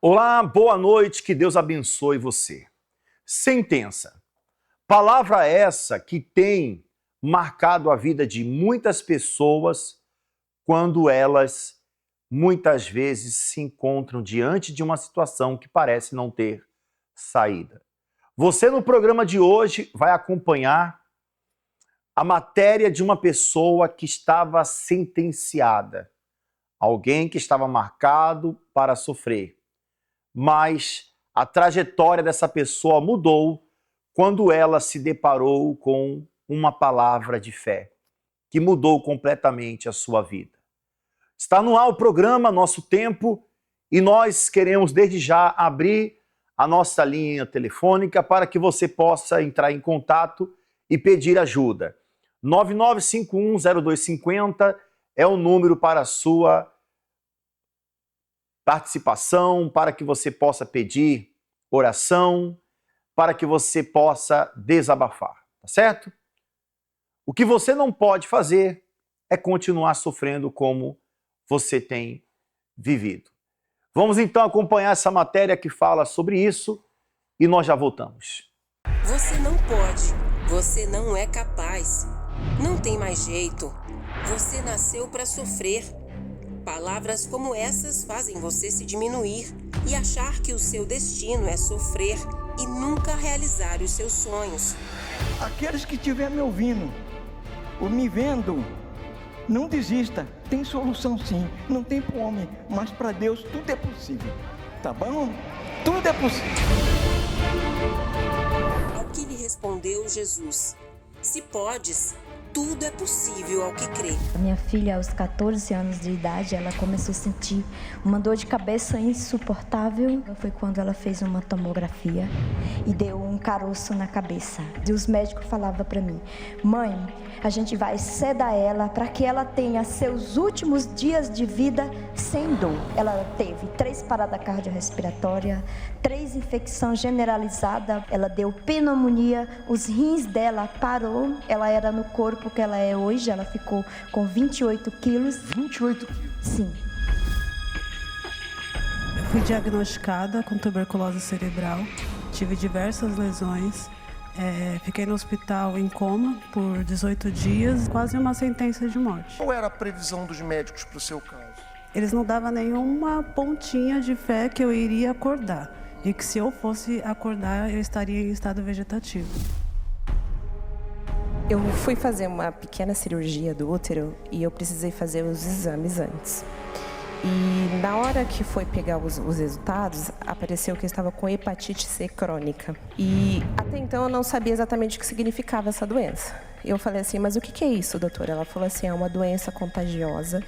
Olá, boa noite, que Deus abençoe você. Sentença. Palavra essa que tem marcado a vida de muitas pessoas quando elas muitas vezes se encontram diante de uma situação que parece não ter saída. Você no programa de hoje vai acompanhar a matéria de uma pessoa que estava sentenciada, alguém que estava marcado para sofrer. Mas a trajetória dessa pessoa mudou quando ela se deparou com uma palavra de fé, que mudou completamente a sua vida. Está no ar o programa Nosso Tempo e nós queremos desde já abrir a nossa linha telefônica para que você possa entrar em contato e pedir ajuda. 99510250 é o número para a sua participação, para que você possa pedir oração, para que você possa desabafar, tá certo? O que você não pode fazer é continuar sofrendo como você tem vivido. Vamos então acompanhar essa matéria que fala sobre isso e nós já voltamos. Você não pode, você não é capaz, não tem mais jeito, você nasceu para sofrer. Palavras como essas fazem você se diminuir e achar que o seu destino é sofrer e nunca realizar os seus sonhos. Aqueles que estiverem me ouvindo ou me vendo, não desista. Tem solução sim. Não tem para o homem, mas para Deus tudo é possível. Tá bom? Tudo é possível. Ao que lhe respondeu Jesus: se podes, tudo é possível ao que crê. A minha filha, aos 14 anos de idade, ela começou a sentir uma dor de cabeça insuportável. Foi quando ela fez uma tomografia e deu um caroço na cabeça. E os médicos falavam para mim: mãe, a gente vai sedar ela para que ela tenha seus últimos dias de vida sem dor. Ela teve 3 paradas cardiorrespiratórias, 3 infecções generalizadas, ela deu pneumonia, os rins dela parou, ela era no corpo que ela é hoje, ela ficou com 28 quilos. 28 quilos? Sim. Eu fui diagnosticada com tuberculose cerebral, tive diversas lesões, fiquei no hospital em coma por 18 dias, quase uma sentença de morte. Qual era a previsão dos médicos para o seu caso? Eles não davam nenhuma pontinha de fé que eu iria acordar e que se eu fosse acordar eu estaria em estado vegetativo. Eu fui fazer uma pequena cirurgia do útero e eu precisei fazer os exames antes. E na hora que foi pegar os resultados, apareceu que eu estava com hepatite C crônica. E até então eu não sabia exatamente o que significava essa doença. Eu falei assim, mas o que é isso, doutora? Ela falou assim, é uma doença contagiosa.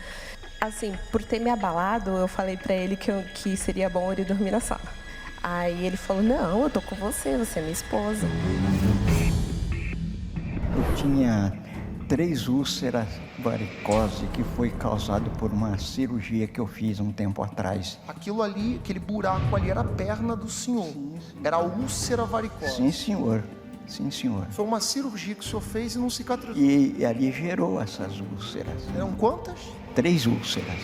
Assim, por ter me abalado, eu falei para ele que seria bom ele dormir na sala. Aí ele falou, não, eu tô com você, você é minha esposa. Eu tinha 3 úlceras varicose que foi causado por uma cirurgia que eu fiz um tempo atrás. Aquilo ali, aquele buraco ali era a perna do senhor. Sim. Era a úlcera varicose. Sim, senhor. Sim, senhor. Foi uma cirurgia que o senhor fez e não cicatrizou. E ali gerou essas úlceras. Eram quantas? 3 úlceras.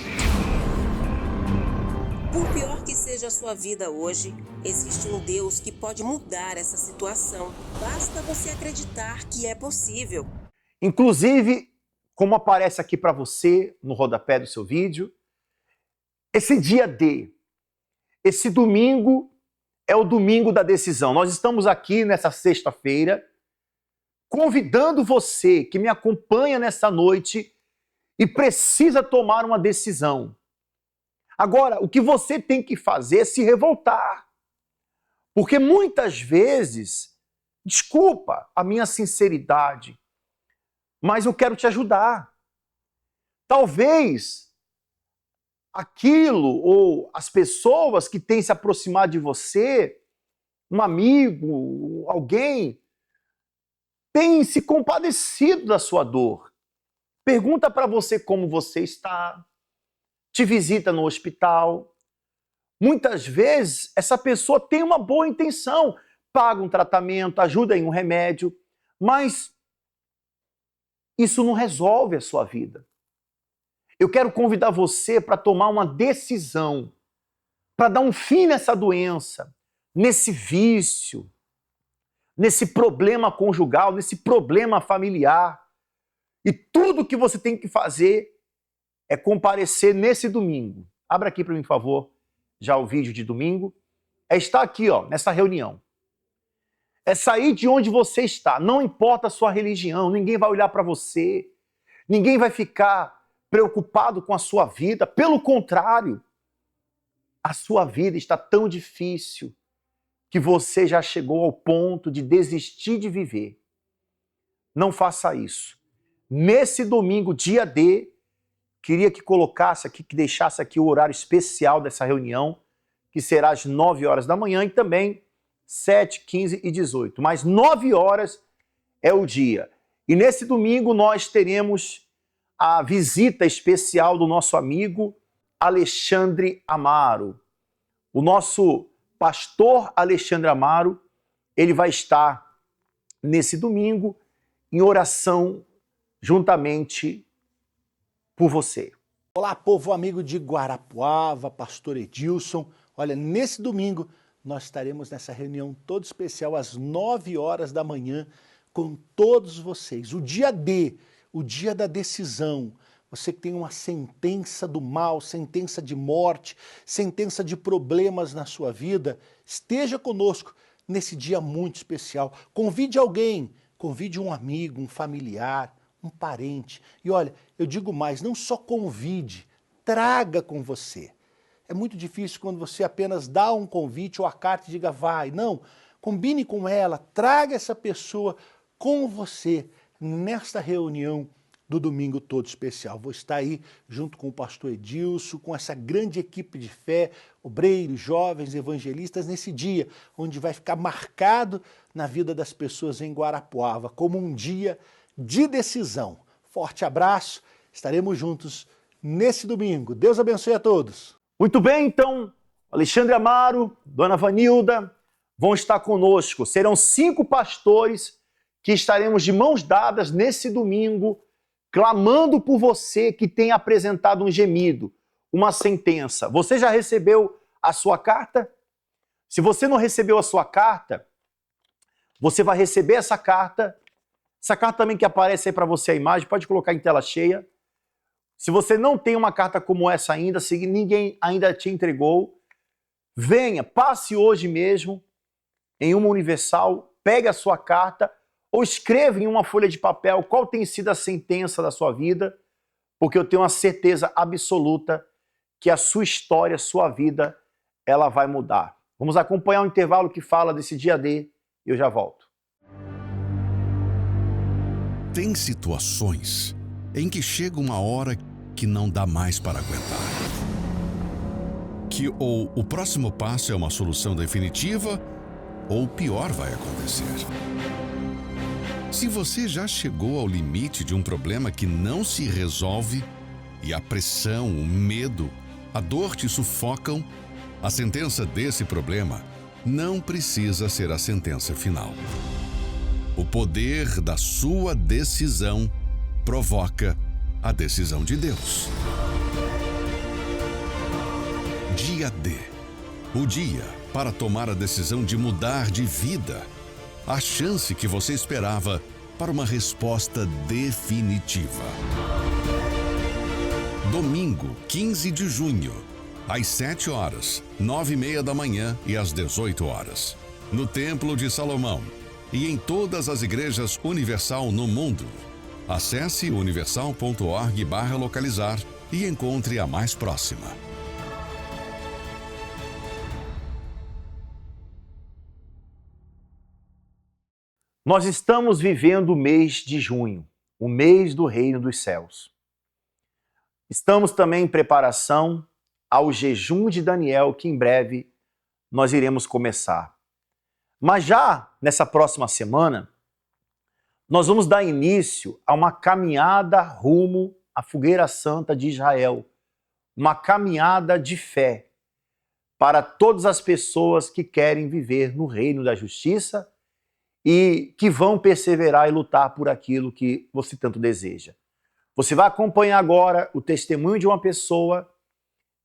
Por pior que seja a sua vida hoje, existe um Deus que pode mudar essa situação. Basta você acreditar que é possível. Inclusive, como aparece aqui para você no rodapé do seu vídeo, esse dia D, esse domingo é o domingo da decisão. Nós estamos aqui nessa sexta-feira convidando você que me acompanha nessa noite e precisa tomar uma decisão. Agora, o que você tem que fazer é se revoltar. Porque muitas vezes, desculpa a minha sinceridade, mas eu quero te ajudar. Talvez aquilo ou as pessoas que têm se aproximado de você, um amigo, alguém, tem se compadecido da sua dor. Pergunta para você como você está, te visita no hospital. Muitas vezes essa pessoa tem uma boa intenção, paga um tratamento, ajuda em um remédio, mas isso não resolve a sua vida. Eu quero convidar você para tomar uma decisão, para dar um fim nessa doença, nesse vício, nesse problema conjugal, nesse problema familiar. E tudo que você tem que fazer é comparecer nesse domingo. Abra aqui para mim, por favor, já o vídeo de domingo. É estar aqui, ó, nessa reunião. É sair de onde você está. Não importa a sua religião, ninguém vai olhar para você. Ninguém vai ficar preocupado com a sua vida. Pelo contrário, a sua vida está tão difícil que você já chegou ao ponto de desistir de viver. Não faça isso. Nesse domingo, dia D, queria que colocasse aqui, que deixasse aqui o horário especial dessa reunião, que será às 9 horas da manhã e também 7, 15 e 18. Mas 9 horas é o dia. E nesse domingo nós teremos a visita especial do nosso amigo Alexandre Amaro. O nosso pastor Alexandre Amaro, ele vai estar nesse domingo em oração juntamente por você. Olá, povo amigo de Guarapuava, pastor Edilson. Olha, nesse domingo nós estaremos nessa reunião toda especial às 9 horas da manhã com todos vocês. O dia D, o dia da decisão. Você que tem uma sentença do mal, sentença de morte, sentença de problemas na sua vida, esteja conosco nesse dia muito especial. Convide alguém, convide um amigo, um familiar, um parente. E olha, eu digo mais, não só convide, traga com você. É muito difícil quando você apenas dá um convite ou a carta e diga vai. Não, combine com ela, traga essa pessoa com você nesta reunião do domingo todo especial. Vou estar aí junto com o pastor Edilson, com essa grande equipe de fé, obreiros, jovens, evangelistas, nesse dia, onde vai ficar marcado na vida das pessoas em Guarapuava, como um dia de decisão. Forte abraço, estaremos juntos nesse domingo. Deus abençoe a todos. Muito bem, então, Alexandre Amaro, Dona Vanilda vão estar conosco. Serão 5 pastores que estaremos de mãos dadas nesse domingo, clamando por você que tem apresentado um gemido, uma sentença. Você já recebeu a sua carta? Se você não recebeu a sua carta, você vai receber essa carta. Essa carta também que aparece aí para você a imagem, pode colocar em tela cheia. Se você não tem uma carta como essa ainda, se ninguém ainda te entregou, venha, passe hoje mesmo em uma Universal, pegue a sua carta ou escreva em uma folha de papel qual tem sido a sentença da sua vida, porque eu tenho uma certeza absoluta que a sua história, a sua vida, ela vai mudar. Vamos acompanhar um intervalo que fala desse dia D e eu já volto. Tem situações em que chega uma hora que não dá mais para aguentar. Que ou o próximo passo é uma solução definitiva, ou o pior vai acontecer. Se você já chegou ao limite de um problema que não se resolve, e a pressão, o medo, a dor te sufocam, a sentença desse problema não precisa ser a sentença final. O poder da sua decisão provoca a decisão de Deus. Dia D. O dia para tomar a decisão de mudar de vida. A chance que você esperava para uma resposta definitiva. Domingo, 15 de junho, às 7 horas, 9h30 da manhã e às 18 horas. No Templo de Salomão e em todas as igrejas Universal no mundo. Acesse universal.org/localizar e encontre a mais próxima. Nós estamos vivendo o mês de junho, o mês do Reino dos Céus. Estamos também em preparação ao jejum de Daniel, que em breve nós iremos começar. Mas já nessa próxima semana, nós vamos dar início a uma caminhada rumo à Fogueira Santa de Israel, uma caminhada de fé para todas as pessoas que querem viver no reino da justiça e que vão perseverar e lutar por aquilo que você tanto deseja. Você vai acompanhar agora o testemunho de uma pessoa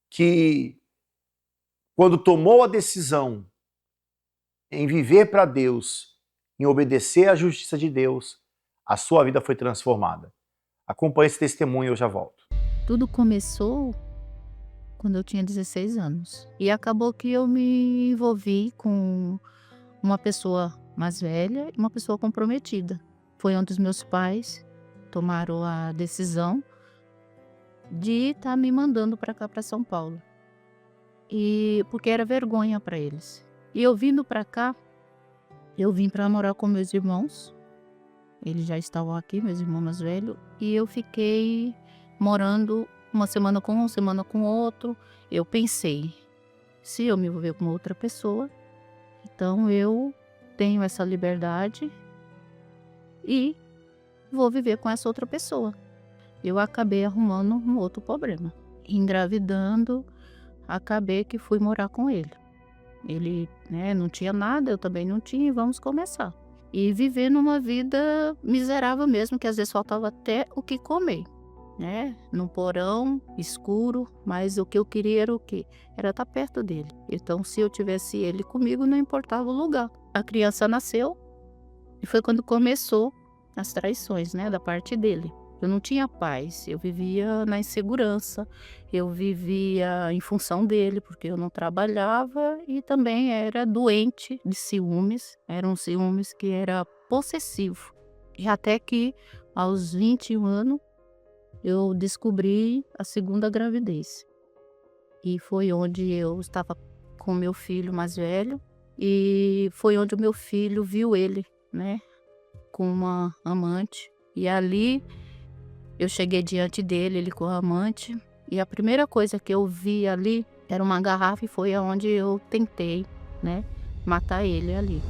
que quando tomou a decisão em viver para Deus, em obedecer à justiça de Deus, a sua vida foi transformada. Acompanhe esse testemunho e eu já volto. Tudo começou quando eu tinha 16 anos. E acabou que eu me envolvi com uma pessoa mais velha e uma pessoa comprometida. Foi onde os meus pais tomaram a decisão de estar me mandando para cá, para São Paulo. E porque era vergonha para eles. E eu vindo para cá, eu vim para morar com meus irmãos. Eles já estavam aqui, meus irmãos mais velhos. E eu fiquei morando uma semana com um, uma semana com outro. Eu pensei, se eu me envolver com outra pessoa, então eu tenho essa liberdade e vou viver com essa outra pessoa. Eu acabei arrumando um outro problema. Engravidando, acabei que fui morar com ele. Ele, não tinha nada, eu também não tinha, e vamos começar. E viver numa vida miserável mesmo, que às vezes faltava até o que comer, num porão escuro, mas o que eu queria era o quê? Era estar perto dele. Então, se eu tivesse ele comigo, não importava o lugar. A criança nasceu e foi quando começou as traições, da parte dele. Eu não tinha paz, eu vivia na insegurança, eu vivia em função dele, porque eu não trabalhava e também era doente de ciúmes. Era um ciúmes que era possessivo. E até que, aos 21 anos, eu descobri a segunda gravidez. E foi onde eu estava com meu filho mais velho, e foi onde o meu filho viu ele, com uma amante. E ali eu cheguei diante dele, ele com a amante, e a primeira coisa que eu vi ali era uma garrafa, e foi onde eu tentei, matar ele ali.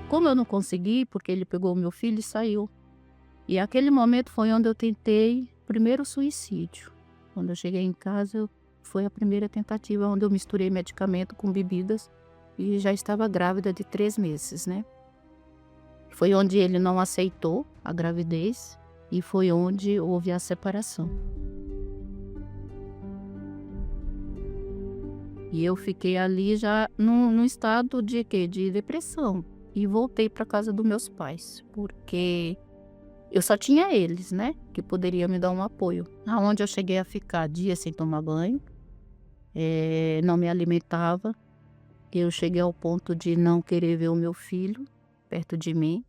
Como eu não consegui, porque ele pegou o meu filho e saiu. E aquele momento foi onde eu tentei primeiro suicídio. Quando eu cheguei em casa, foi a primeira tentativa onde eu misturei medicamento com bebidas e já estava grávida de 3 meses, Foi onde ele não aceitou a gravidez e foi onde houve a separação. E eu fiquei ali já num estado de quê? De depressão. E voltei para casa dos meus pais, porque eu só tinha eles, que poderiam me dar um apoio. Aonde eu cheguei a ficar dias sem tomar banho, não me alimentava. Eu cheguei ao ponto de não querer ver o meu filho perto de mim.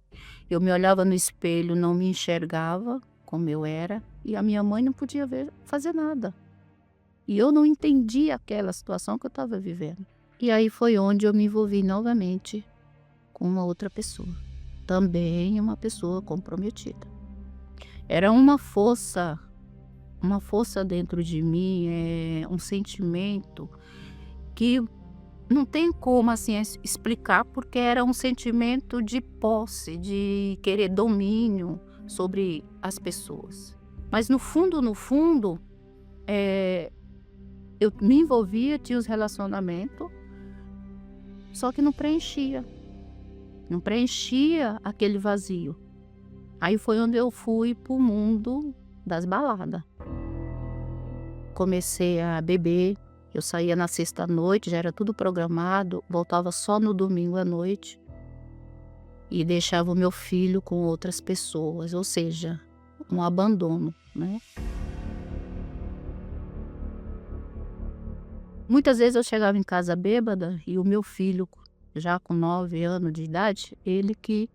Eu me olhava no espelho, não me enxergava como eu era. E a minha mãe não podia fazer nada. E eu não entendia aquela situação que eu estava vivendo. E aí foi onde eu me envolvi novamente com uma outra pessoa. Também uma pessoa comprometida. Era uma força dentro de mim, um sentimento que não tem como assim explicar, porque era um sentimento de posse, de querer domínio sobre as pessoas. Mas no fundo, eu me envolvia, tinha os relacionamentos, só que não preenchia aquele vazio. Aí foi onde eu fui pro mundo das baladas. Comecei a beber. Eu saía na sexta-noite, já era tudo programado, voltava só no domingo à noite e deixava o meu filho com outras pessoas, ou seja, um abandono, Muitas vezes eu chegava em casa bêbada e o meu filho, já com 9 anos de idade, ele que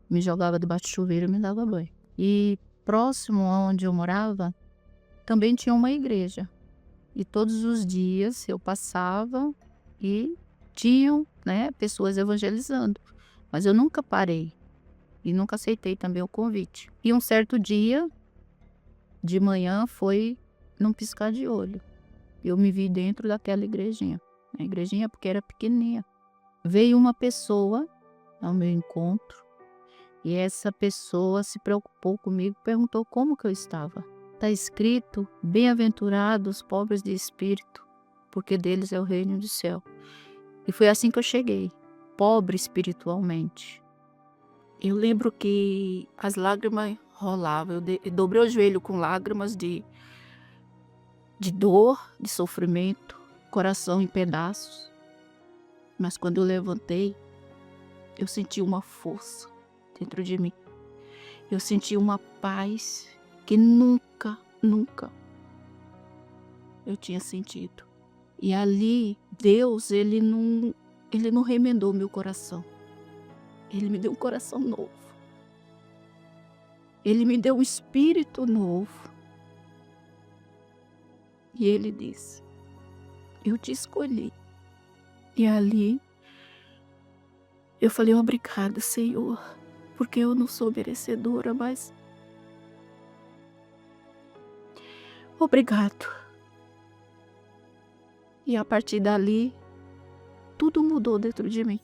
me jogava debaixo do chuveiro e me dava banho. E próximo onde eu morava, também tinha uma igreja. E todos os dias eu passava e tinham, pessoas evangelizando. Mas eu nunca parei e nunca aceitei também o convite. E um certo dia, de manhã, foi num piscar de olho. Eu me vi dentro daquela igrejinha. A igrejinha porque era pequenininha. Veio uma pessoa ao meu encontro e essa pessoa se preocupou comigo, perguntou como que eu estava. Está escrito, bem-aventurados os pobres de espírito, porque deles é o reino do céu. E foi assim que eu cheguei, pobre espiritualmente. Eu lembro que as lágrimas rolavam, eu dobrei o joelho com lágrimas de de dor, de sofrimento, coração em pedaços. Mas quando eu levantei, eu senti uma força dentro de mim. Eu senti uma paz que nunca eu tinha sentido. E ali, Deus, ele não remendou meu coração. Ele me deu um coração novo. Ele me deu um espírito novo. E ele disse: eu te escolhi. E ali, eu falei: obrigada, Senhor, porque eu não sou merecedora, mas obrigado. E a partir dali, tudo mudou dentro de mim.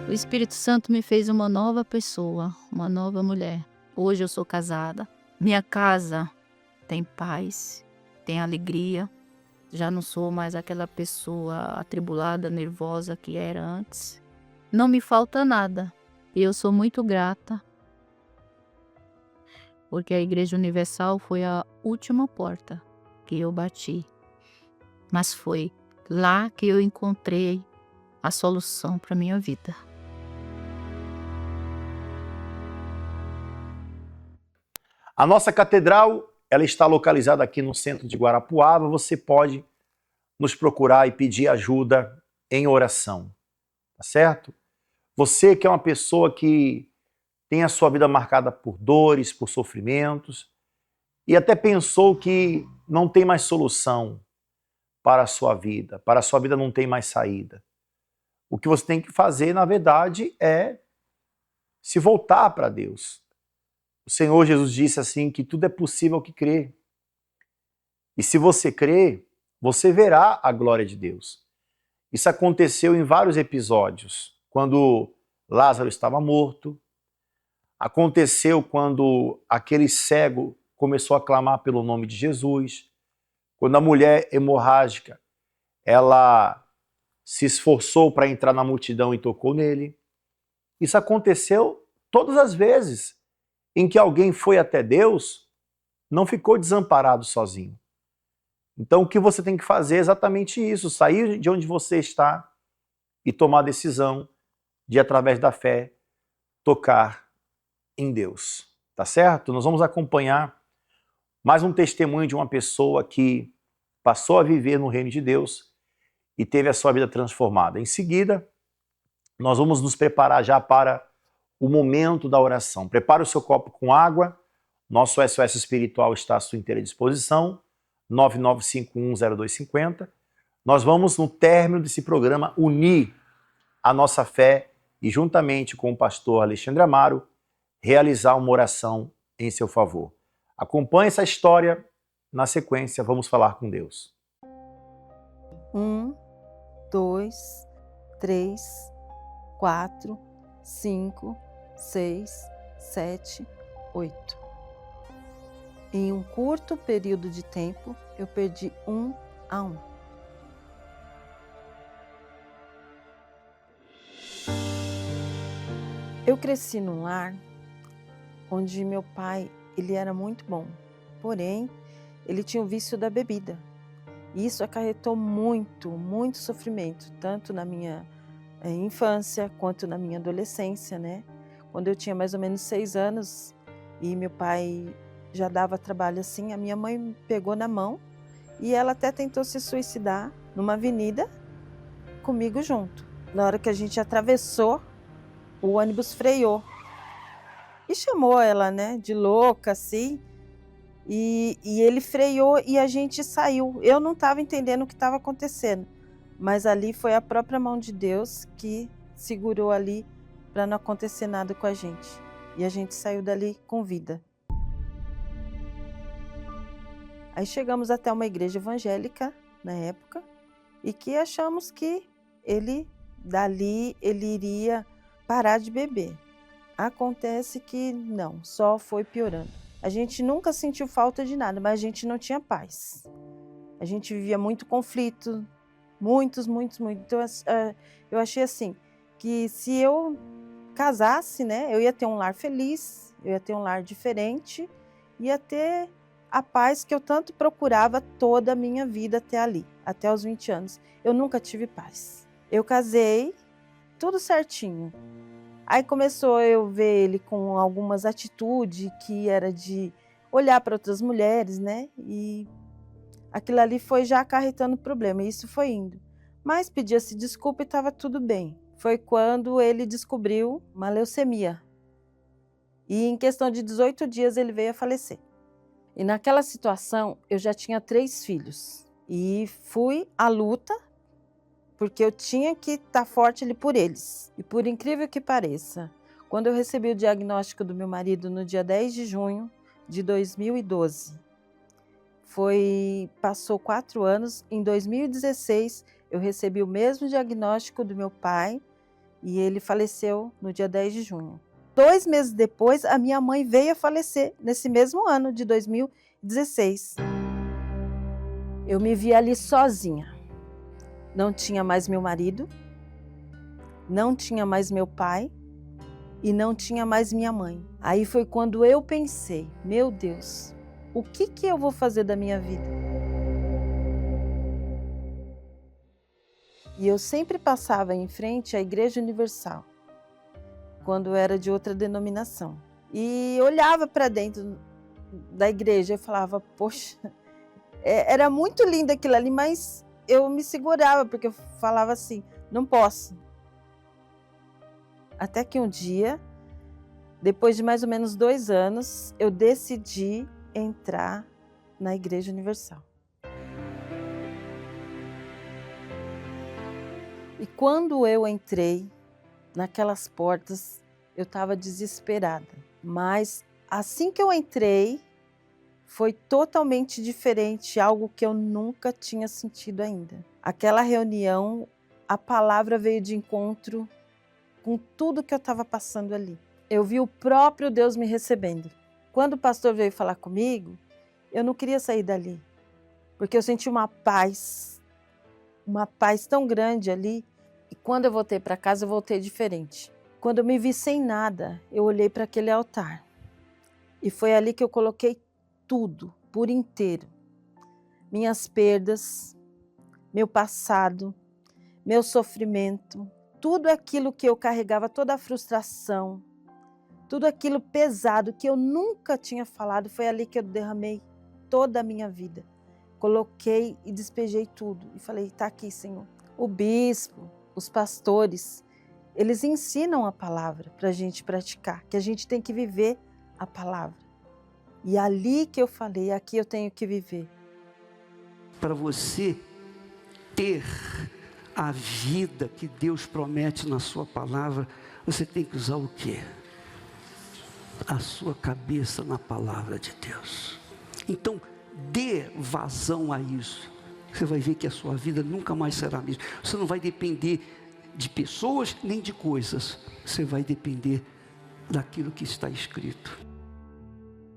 O Espírito Santo me fez uma nova pessoa, uma nova mulher. Hoje eu sou casada. Minha casa tem paz, tem alegria. Já não sou mais aquela pessoa atribulada, nervosa que era antes. Não me falta nada. E eu sou muito grata, porque a Igreja Universal foi a última porta que eu bati. Mas foi lá que eu encontrei a solução para a minha vida. A nossa catedral, ela está localizada aqui no centro de Guarapuava. Você pode nos procurar e pedir ajuda em oração, tá certo? Você que é uma pessoa que tem a sua vida marcada por dores, por sofrimentos, e até pensou que não tem mais solução para a sua vida não tem mais saída. O que você tem que fazer, na verdade, é se voltar para Deus. O Senhor Jesus disse assim, que tudo é possível ao que crê. E se você crê, você verá a glória de Deus. Isso aconteceu em vários episódios. Quando Lázaro estava morto, aconteceu quando aquele cego começou a clamar pelo nome de Jesus, quando a mulher hemorrágica, ela se esforçou para entrar na multidão e tocou nele. Isso aconteceu todas as vezes em que alguém foi até Deus, não ficou desamparado sozinho. Então o que você tem que fazer é exatamente isso, sair de onde você está e tomar a decisão de, através da fé, tocar em Deus, tá certo? Nós vamos acompanhar mais um testemunho de uma pessoa que passou a viver no reino de Deus e teve a sua vida transformada. Em seguida, nós vamos nos preparar já para o momento da oração. Prepare o seu copo com água, nosso SOS Espiritual está à sua inteira disposição, 99510250. Nós vamos, no término desse programa, unir a nossa fé e, juntamente com o pastor Alexandre Amaro, realizar uma oração em seu favor. Acompanhe essa história, na sequência vamos falar com Deus. 1, 2, 3, 4, 5, 6, 7, 8. Em um curto período de tempo, eu perdi 1 a 1. Eu cresci num lar onde meu pai, ele era muito bom, porém, ele tinha o vício da bebida. E isso acarretou muito sofrimento, tanto na minha infância quanto na minha adolescência, né? Quando eu tinha mais ou menos 6 anos e meu pai já dava trabalho assim, a minha mãe me pegou na mão e ela até tentou se suicidar numa avenida comigo junto. Na hora que a gente atravessou, o ônibus freou e chamou ela, né, de louca, assim, e ele freou e a gente saiu. Eu não estava entendendo o que estava acontecendo, mas ali foi a própria mão de Deus que segurou ali para não acontecer nada com a gente. E a gente saiu dali com vida. Aí chegamos até uma igreja evangélica na época e que achamos que dali ele iria parar de beber. Acontece que não, só foi piorando. A gente nunca sentiu falta de nada, mas a gente não tinha paz. A gente vivia muito conflito, muitos. Então eu achei assim, que se eu casasse, né, eu ia ter um lar feliz, eu ia ter um lar diferente ia ter a paz que eu tanto procurava toda a minha vida até ali, até os 20 anos. Eu nunca tive paz. Eu casei, tudo certinho. Aí começou eu ver ele com algumas atitudes que era de olhar para outras mulheres, né? E aquilo ali foi já acarretando problema, e isso foi indo. Mas pedia-se desculpa e estava tudo bem. Foi quando ele descobriu uma leucemia. E em questão de 18 dias ele veio a falecer. E naquela situação eu já tinha 3 filhos. E fui à luta, porque eu tinha que estar forte ali por eles. E por incrível que pareça, quando eu recebi o diagnóstico do meu marido no dia 10 de junho de 2012, passou 4 anos, em 2016 eu recebi o mesmo diagnóstico do meu pai e ele faleceu no dia 10 de junho. 2 meses depois, a minha mãe veio a falecer, nesse mesmo ano de 2016. Eu me vi ali sozinha. Não tinha mais meu marido, não tinha mais meu pai e não tinha mais minha mãe. Aí foi quando eu pensei, meu Deus, o que eu vou fazer da minha vida? E eu sempre passava em frente à Igreja Universal, quando era de outra denominação. E olhava para dentro da igreja e falava, poxa, era muito lindo aquilo ali, mas eu me segurava, porque eu falava assim, não posso. Até que um dia, depois de mais ou menos 2 anos, eu decidi entrar na Igreja Universal. E quando eu entrei naquelas portas, eu estava desesperada. Mas assim que eu entrei, foi totalmente diferente, algo que eu nunca tinha sentido ainda. Aquela reunião, a palavra veio de encontro com tudo que eu estava passando ali. Eu vi o próprio Deus me recebendo. Quando o pastor veio falar comigo, eu não queria sair dali, porque eu senti uma paz tão grande ali. E quando eu voltei para casa, eu voltei diferente. Quando eu me vi sem nada, eu olhei para aquele altar. E foi ali que eu coloquei tudo, por inteiro. Minhas perdas, meu passado, meu sofrimento, tudo aquilo que eu carregava, toda a frustração, tudo aquilo pesado que eu nunca tinha falado, foi ali que eu derramei toda a minha vida. Coloquei e despejei tudo. E falei, está aqui, Senhor. O bispo, os pastores, eles ensinam a palavra para a gente praticar, que a gente tem que viver a palavra. E ali que eu falei, aqui eu tenho que viver. Para você ter a vida que Deus promete na sua palavra, você tem que usar o quê? A sua cabeça na palavra de Deus. Então, dê vazão a isso. Você vai ver que a sua vida nunca mais será a mesma. Você não vai depender de pessoas nem de coisas. Você vai depender daquilo que está escrito.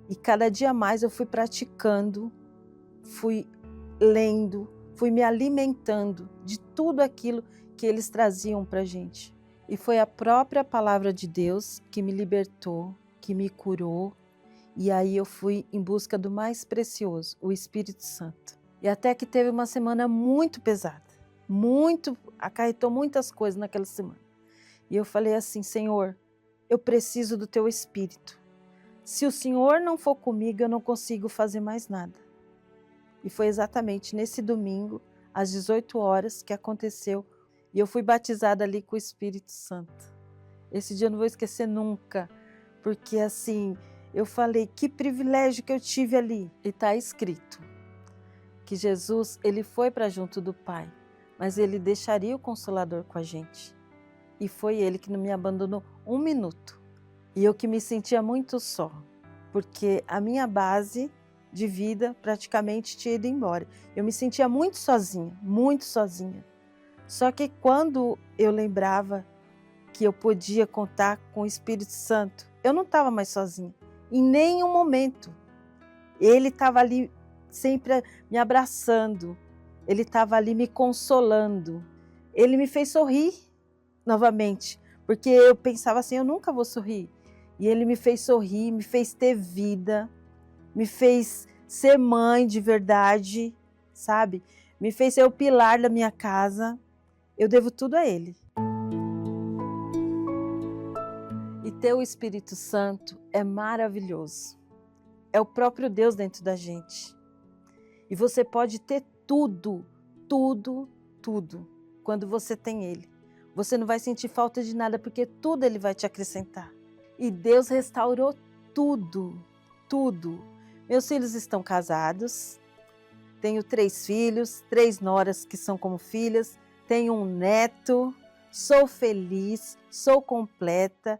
E cada dia mais eu fui praticando, fui lendo, fui me alimentando de tudo aquilo que eles traziam para a gente. E foi a própria palavra de Deus que me libertou, que me curou. E aí eu fui em busca do mais precioso, o Espírito Santo. E até que teve uma semana muito pesada, acarretou muitas coisas naquela semana. E eu falei assim, Senhor, eu preciso do Teu Espírito. Se o Senhor não for comigo, eu não consigo fazer mais nada. E foi exatamente nesse domingo, às 18 horas, que aconteceu. E eu fui batizada ali com o Espírito Santo. Esse dia eu não vou esquecer nunca, porque assim, eu falei, que privilégio que eu tive ali. E está escrito que Jesus, ele foi para junto do Pai, mas ele deixaria o Consolador com a gente. E foi ele que não me abandonou 1 minuto. E eu que me sentia muito só, porque a minha base de vida praticamente tinha ido embora. Eu me sentia muito sozinha, muito sozinha. Só que quando eu lembrava que eu podia contar com o Espírito Santo, eu não estava mais sozinha, em nenhum momento. Ele estava ali sempre me abraçando, ele estava ali me consolando. Ele me fez sorrir novamente, porque eu pensava assim, eu nunca vou sorrir. E ele me fez sorrir, me fez ter vida, me fez ser mãe de verdade, sabe? Me fez ser o pilar da minha casa. Eu devo tudo a Ele. E ter o Espírito Santo é maravilhoso. É o próprio Deus dentro da gente. E você pode ter tudo, tudo, tudo, quando você tem Ele. Você não vai sentir falta de nada, porque tudo Ele vai te acrescentar. E Deus restaurou tudo, tudo. Meus filhos estão casados, tenho 3 filhos, 3 noras que são como filhas, tenho um neto, sou feliz, sou completa.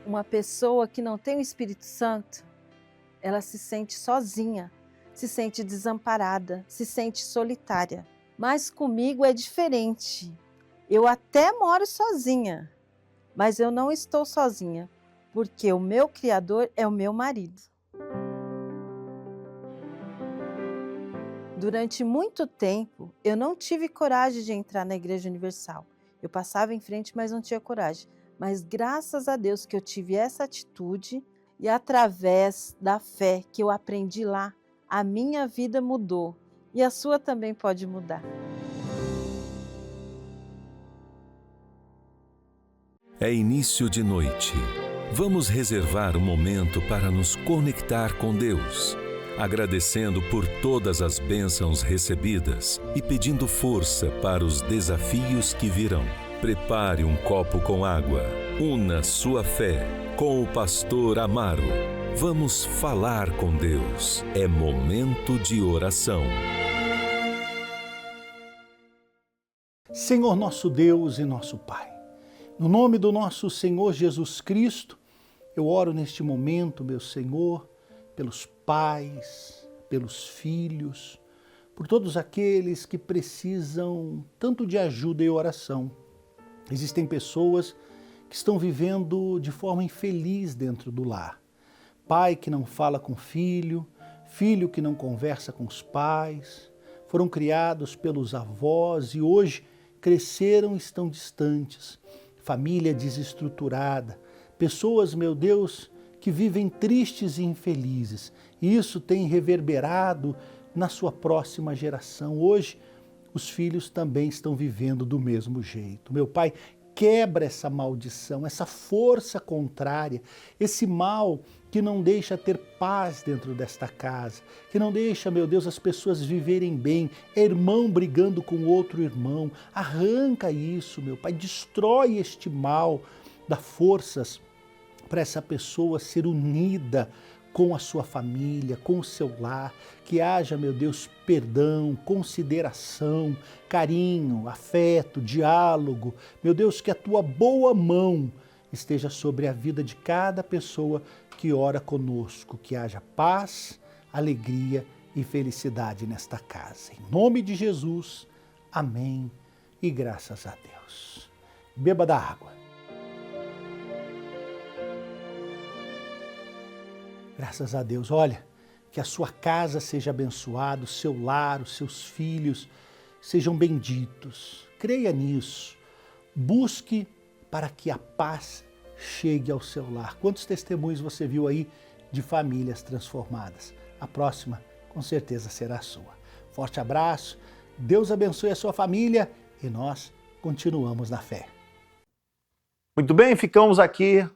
Uma pessoa que não tem o Espírito Santo, ela se sente sozinha, se sente desamparada, se sente solitária. Mas comigo é diferente. Eu até moro sozinha, mas eu não estou sozinha, porque o meu Criador é o meu marido. Durante muito tempo, eu não tive coragem de entrar na Igreja Universal. Eu passava em frente, mas não tinha coragem. Mas graças a Deus que eu tive essa atitude e através da fé que eu aprendi lá, a minha vida mudou e a sua também pode mudar. É início de noite. Vamos reservar um momento para nos conectar com Deus, agradecendo por todas as bênçãos recebidas e pedindo força para os desafios que virão. Prepare um copo com água. Una sua fé com o pastor Amaro. Vamos falar com Deus. É momento de oração. Senhor nosso Deus e nosso Pai, no nome do nosso Senhor Jesus Cristo, eu oro neste momento, meu Senhor, pelos pais, pelos filhos, por todos aqueles que precisam tanto de ajuda e oração. Existem pessoas que estão vivendo de forma infeliz dentro do lar. Pai que não fala com filho, filho que não conversa com os pais, foram criados pelos avós e hoje cresceram e estão distantes. Família desestruturada, pessoas, meu Deus, que vivem tristes e infelizes. E isso tem reverberado na sua próxima geração. Hoje, os filhos também estão vivendo do mesmo jeito. Meu Pai, quebra essa maldição, essa força contrária, esse mal que não deixa ter paz dentro desta casa, que não deixa, meu Deus, as pessoas viverem bem, irmão brigando com outro irmão. Arranca isso, meu Pai, destrói este mal, dá forças para essa pessoa ser unida com a sua família, com o seu lar, que haja, meu Deus, perdão, consideração, carinho, afeto, diálogo. Meu Deus, que a tua boa mão esteja sobre a vida de cada pessoa que ora conosco, que haja paz, alegria e felicidade nesta casa. Em nome de Jesus, amém e graças a Deus. Beba da água. Graças a Deus. Olha, que a sua casa seja abençoada, o seu lar, os seus filhos sejam benditos. Creia nisso. Busque para que a paz chegue ao seu lar. Quantos testemunhos você viu aí de famílias transformadas? A próxima, com certeza, será a sua. Forte abraço, Deus abençoe a sua família e nós continuamos na fé. Muito bem, ficamos aqui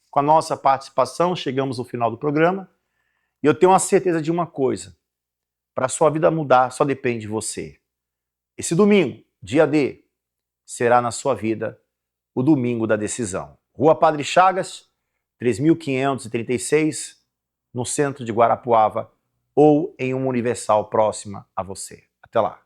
com a nossa participação, chegamos ao final do programa e eu tenho a certeza de uma coisa, para a sua vida mudar só depende de você. Esse domingo, dia D, será na sua vida o domingo da decisão. Rua Padre Chagas, 3536, no centro de Guarapuava ou em uma Universal próxima a você. Até lá.